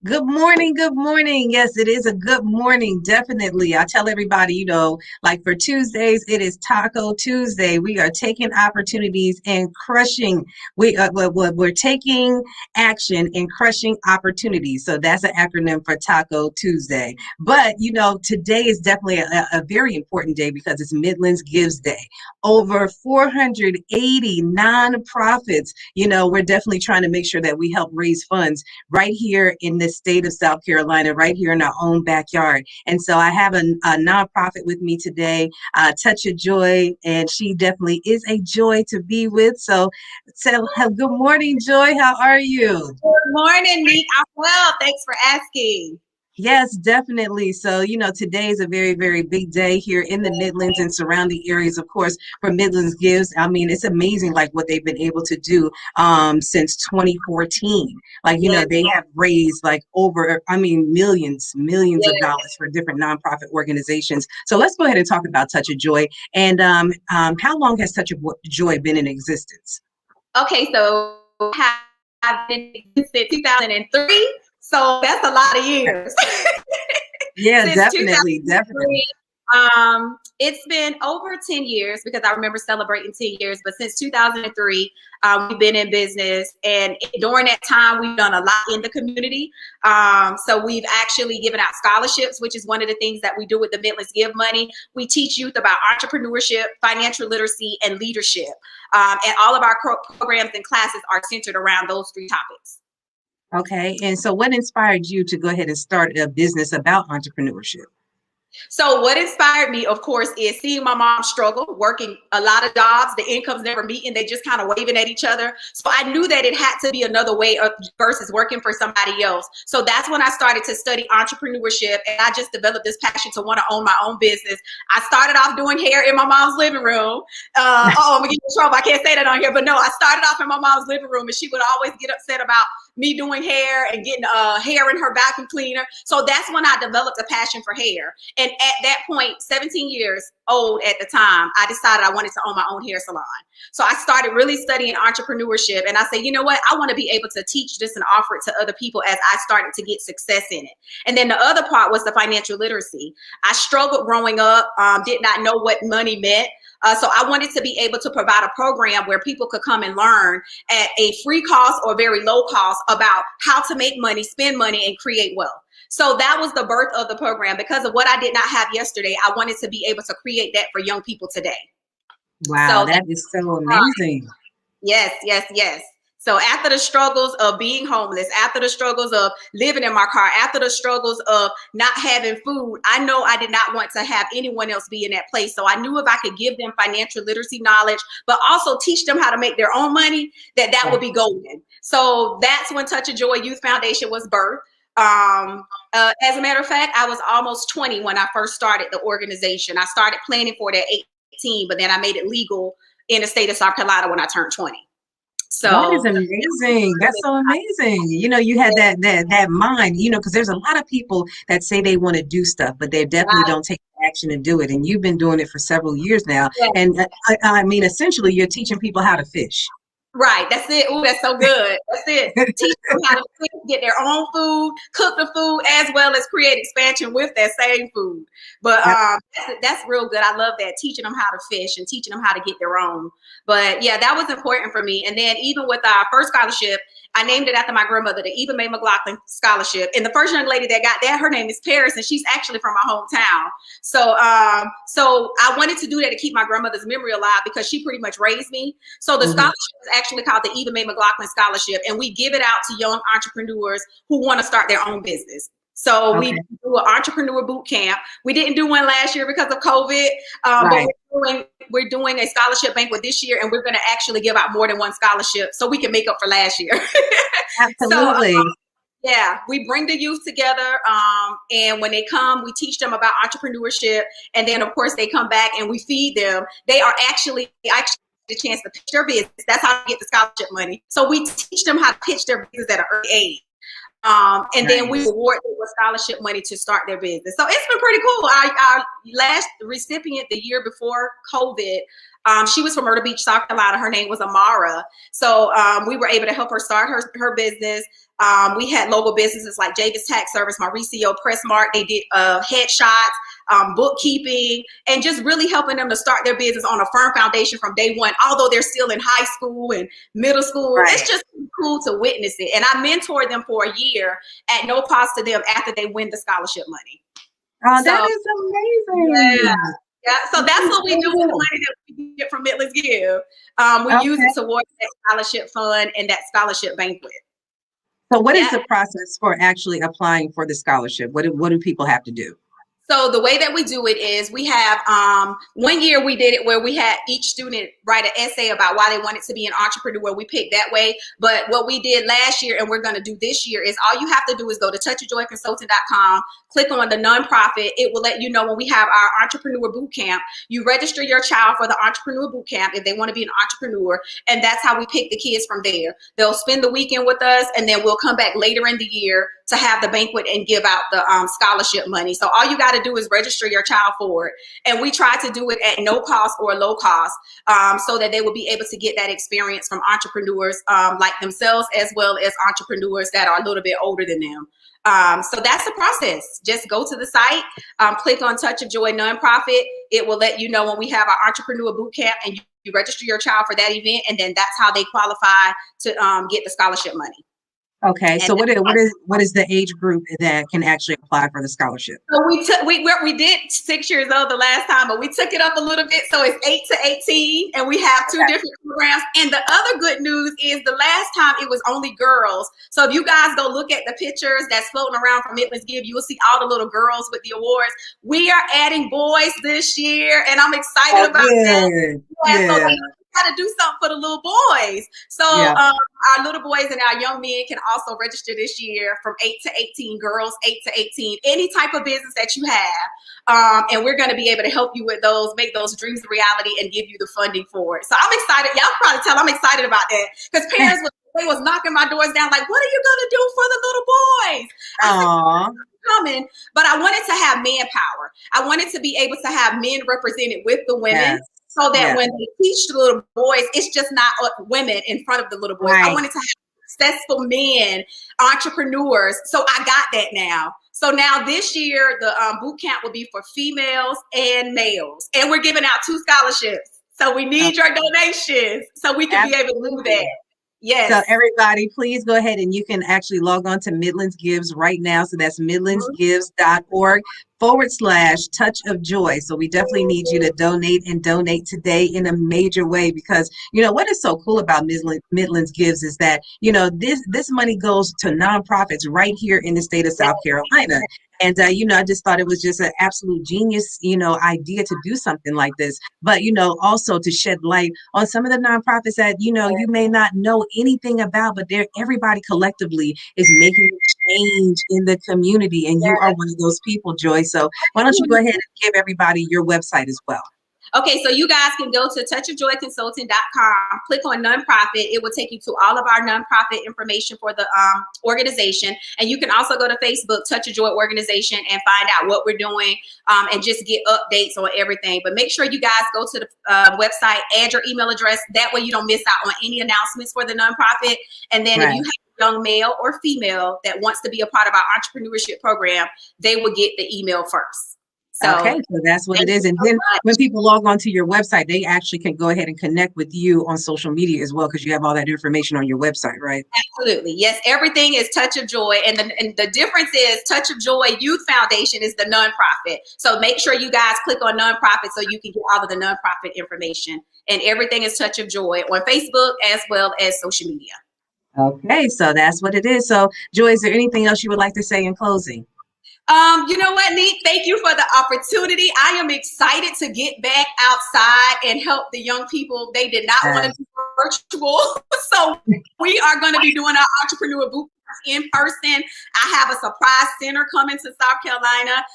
Good morning. Good morning. Yes, it is a good morning. Definitely. I tell everybody, like for Tuesdays, it is Taco Tuesday. We are taking opportunities and crushing. We're taking action and crushing opportunities. So that's an acronym for Taco Tuesday. But, today is definitely a very important day because it's Midlands Gives Day. Over 480 nonprofits. We're definitely trying to make sure that we help raise funds right here in the state of South Carolina, right here in our own backyard. And so I have a nonprofit with me today, Touch of Joy, and she definitely is a joy to be with. So good morning, Joy. How are you? Good morning, Neek. I'm well. Thanks for asking. Yes, definitely. So, today is a very, very big day here in the Midlands and surrounding areas, of course, for Midlands Gives. I mean, it's amazing like what they've been able to do since 2014. Like, Yes, they have raised like over, millions of yes. dollars for different nonprofit organizations. So let's go ahead and talk about Touch of Joy. And how long has Touch of Joy been in existence? Okay, so I've been since 2003, so that's a lot of years. Yeah, Since definitely, definitely. 2003, it's been over 10 years because I remember celebrating 10 years, but since 2003, we've been in business. And during that time, we've done a lot in the community. So we've actually given out scholarships, which is one of the things that we do with the Midlands Give money. We teach youth about entrepreneurship, financial literacy, and leadership. And all of our programs and classes are centered around those three topics. Okay. And so what inspired you to go ahead and start a business about entrepreneurship? So what inspired me, of course, is seeing my mom struggle, working a lot of jobs, the incomes never meeting, they just kind of waving at each other. So I knew that it had to be another way of versus working for somebody else. So that's when I started to study entrepreneurship, and I just developed this passion to want to own my own business. I started off doing hair in my mom's living room. I'm gonna get in trouble. I can't say that on here, but no, I started off in my mom's living room, and she would always get upset about me doing hair and getting hair in her vacuum cleaner. So that's when I developed a passion for hair. And at that point, 17 years old at the time, I decided I wanted to own my own hair salon. So I started really studying entrepreneurship. And I said, you know what? I want to be able to teach this and offer it to other people as I started to get success in it. And then the other part was the financial literacy. I struggled growing up, did not know what money meant. So I wanted to be able to provide a program where people could come and learn at a free cost or very low cost about how to make money, spend money, and create wealth. So that was the birth of the program. Because of what I did not have yesterday, I wanted to be able to create that for young people today. Wow, So that is so amazing. yes, yes, yes. So after the struggles of being homeless, after the struggles of living in my car, after the struggles of not having food, I know I did not want to have anyone else be in that place. So I knew if I could give them financial literacy knowledge, but also teach them how to make their own money, that would be golden. So that's when Touch of Joy Youth Foundation was birthed. As a matter of fact, I was almost 20 when I first started the organization. I started planning for it at 18, but then I made it legal in the state of South Carolina when I turned 20. That is So amazing. That's so amazing. You had that mind, because there's a lot of people that say they want to do stuff, but they definitely right, don't take action and do it. And you've been doing it for several years now. yeah, And I mean, essentially, you're teaching people how to fish. right. That's it. Oh, that's so good. That's it. Teach them how to get their own food, cook the food, as well as create expansion with that same food. But that's real good. I love that, teaching them how to fish and teaching them how to get their own. But yeah, that was important for me. And then even with our first scholarship, I named it after my grandmother, the Eva Mae McLaughlin Scholarship. And the first young lady that got that, her name is Paris, and she's actually from my hometown. So I wanted to do that to keep my grandmother's memory alive because she pretty much raised me. So the Mhm. scholarship is actually called the Eva Mae McLaughlin Scholarship, and we give it out to young entrepreneurs who want to start their own business. So we Okay. do an entrepreneur boot camp. We didn't do one last year because of COVID, but Right. we're doing a scholarship banquet this year, and we're going to actually give out more than one scholarship so we can make up for last year. So Absolutely. yeah, we bring the youth together, and when they come, we teach them about entrepreneurship, and then of course they come back and we feed them. They are actually the chance to pitch their business. That's how they get the scholarship money. So we teach them how to pitch their business at an early age. And then we Nice. reward them with scholarship money to start their business. So it's been pretty cool. Our last recipient the year before COVID She was from Myrtle Beach, South Carolina. Her name was Amara. So we were able to help her start her business. We had local businesses like Javis Tax Service, Mauricio Pressmark. They did headshots, bookkeeping, and just really helping them to start their business on a firm foundation from day one, although they're still in high school and middle school. Right. It's just cool to witness it. And I mentored them for a year at no cost to them after they win the scholarship money. Oh, that is amazing. Yeah. Yeah, so that's what we do with the money that we get from Midlands Give. We use it towards that scholarship fund and that scholarship banquet. So what is the process for actually applying for the scholarship? What do people have to do? So the way that we do it is we have, 1 year we did it where we had each student write an essay about why they wanted to be an entrepreneur. We picked that way. But what we did last year and we're going to do this year is all you have to do is go to touchofjoyconsulting.com, click on the nonprofit. It will let you know when we have our entrepreneur boot camp. You register your child for the entrepreneur boot camp if they want to be an entrepreneur. And that's how we pick the kids from there. They'll spend the weekend with us and then we'll come back later in the year to have the banquet and give out the scholarship money. So all you got to do is register your child for it. And we try to do it at no cost or low cost so that they will be able to get that experience from entrepreneurs like themselves, as well as entrepreneurs that are a little bit older than them. So that's the process. Just go to the site, click on Touch of Joy Nonprofit. It will let you know when we have our entrepreneur boot camp and you register your child for that event. And then that's how they qualify to get the scholarship money. Okay, so what is the age group that can actually apply for the scholarship? So we did 6 years old the last time, but we took it up a little bit. So it's 8 to 18, and we have two different programs. And the other good news is the last time it was only girls. So if you guys go look at the pictures that's floating around from Midlands Give, you will see all the little girls with the awards. We are adding boys this year, and I'm excited about that. Yeah. So got to do something for the little boys. So our little boys and our young men can also register this year from 8 to 18, girls 8 to 18, any type of business that you have. And we're going to be able to help you with those, make those dreams a reality and give you the funding for it. So I'm excited. Y'all probably tell I'm excited about that because parents they was knocking my doors down like, what are you going to do for the little boys? I said, coming, but I wanted to have manpower. I wanted to be able to have men represented with the women. Yes. So that when they teach the little boys, it's just not women in front of the little boys. Right. I wanted to have successful men, entrepreneurs. So I got that now. So now this year, the boot camp will be for females and males. And we're giving out 2 scholarships. So we need your donations so we can be able to do that. Yes. So everybody, please go ahead and you can actually log on to Midlands Gives right now. So that's midlandsgives.org/touch of joy. So we definitely need you to donate and donate today in a major way because, you know, what is so cool about Midlands Gives is that, you know, this money goes to nonprofits right here in the state of South Carolina. And, you know, I just thought it was just an absolute genius, you know, idea to do something like this. But, you know, also to shed light on some of the nonprofits that, you know, you may not know anything about, but everybody collectively is making a change in the community. And you are one of those people, Joy. So why don't you go ahead and give everybody your website as well? Okay, so you guys can go to touchofjoyconsulting.com, click on nonprofit. It will take you to all of our nonprofit information for the organization. And you can also go to Facebook, Touch of Joy Organization, and find out what we're doing and just get updates on everything. But make sure you guys go to the website, add your email address. That way you don't miss out on any announcements for the nonprofit. And then if you have a young male or female that wants to be a part of our entrepreneurship program, they will get the email first. So, okay, so that's what it is. And then when people log on to your website, they actually can go ahead and connect with you on social media as well, because you have all that information on your website, right? Absolutely. Yes, everything is Touch of Joy. And the difference is Touch of Joy Youth Foundation is the nonprofit. So make sure you guys click on nonprofit so you can get all of the nonprofit information. And everything is Touch of Joy on Facebook as well as social media. Okay, so that's what it is. So, Joy, is there anything else you would like to say in closing? You know what, Neek? Thank you for the opportunity. I am excited to get back outside and help the young people. They did not want to do virtual. So we are going to be doing our entrepreneur boot in person. I have a surprise center coming to South Carolina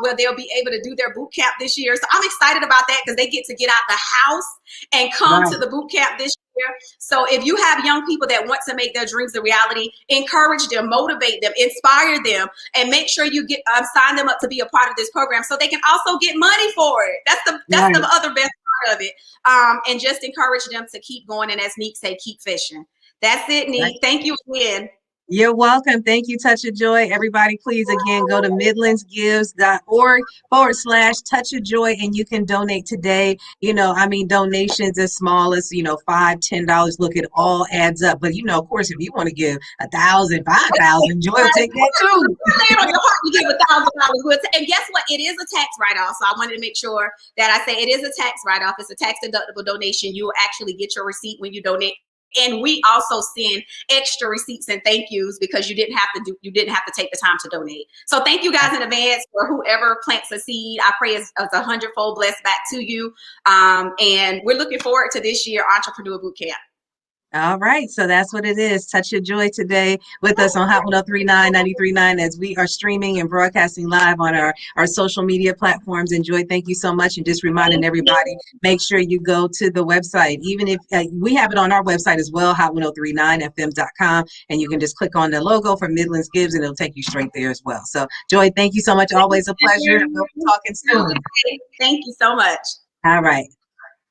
where they'll be able to do their boot camp this year. So I'm excited about that because they get to get out the house and come to the boot camp this year. So if you have young people that want to make their dreams a reality, encourage them, motivate them, inspire them, and make sure you get sign them up to be a part of this program so they can also get money for it. That's the other best part part of it. And just encourage them to keep going. And as Neek say, keep fishing. That's it, Neek. Right. Thank you again. You're welcome. Thank you, Touch of Joy. Everybody, please, again, go to midlandsgives.org/Touch of Joy, and you can donate today. Donations as small as, $5, $10. Look, it all adds up. But, of course, if you want to give 1,000, 5,000, Joy will take that too. Lay it on your heart to give $1,000. And guess what? It is a tax write-off. So I wanted to make sure that I say it is a tax write-off. It's a tax-deductible donation. You will actually get your receipt when you donate. And we also send extra receipts and thank yous because you didn't have to take the time to donate. So thank you guys in advance for whoever plants a seed. I pray it's 100-fold blessed back to you. And we're looking forward to this year Entrepreneur Bootcamp. All right, so that's what it is. Touch Your Joy today with us on Hot 103.9, 93.9 as we are streaming and broadcasting live on our social media platforms. And Joy, thank you so much. And just reminding everybody, make sure you go to the website. Even if we have it on our website as well, hot1039fm.com, and you can just click on the logo for Midlands Gives and it'll take you straight there as well. So Joy, thank you so much. Always a pleasure. We'll be talking soon. Thank you so much. All right.